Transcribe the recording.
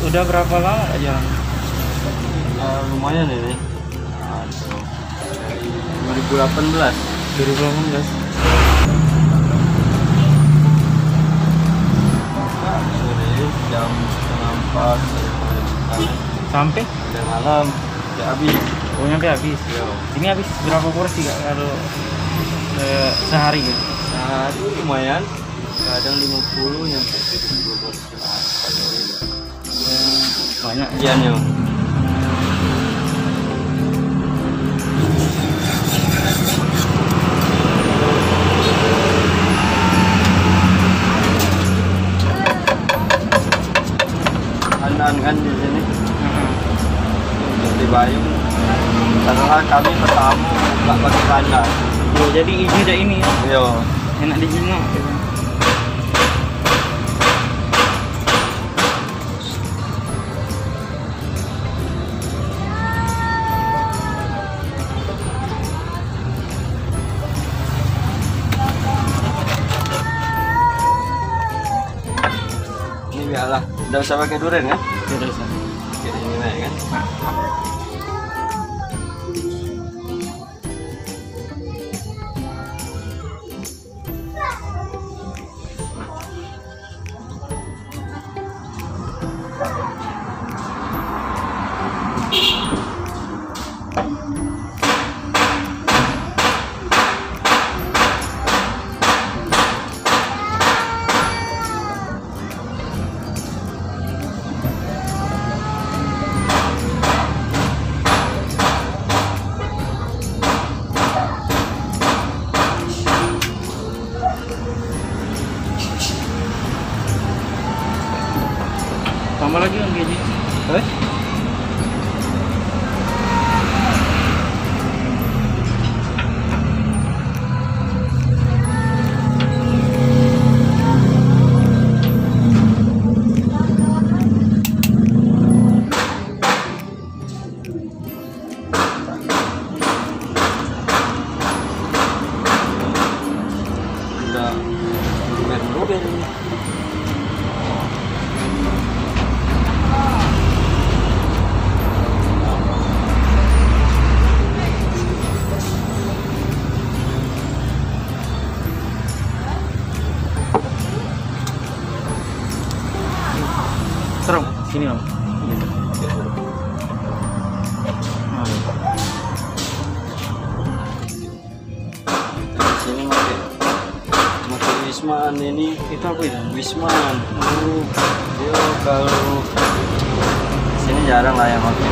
udah berapa lama Kak jalan? Lumayan ini. Dari 2018. 2018. Sore jam 3:30 Sampai? sampai malam udah habis. Oh nyampe habis. Yo. Ini habis berapa porsi Kak kalau sehari gitu? Sehari lumayan. Kadang 50 yang 70 porsi lah. Banyak. Iya nih. Kan di sini di Bayung karena kami pertama nggak pakai kandang. Oh, jadi beda ini ya? Yo. Enak dijenguk gitu. Ini biarlah, udah usah pakai durian kan? Beda sih. Kayak ini naik kan? Tambah lagi yang gini. Udah luber-luber ini. Terus sini Om. Sini pakai Wisman ini. Itu apa itu? Wisman. Dia kalau sini jarang lah yang pakai.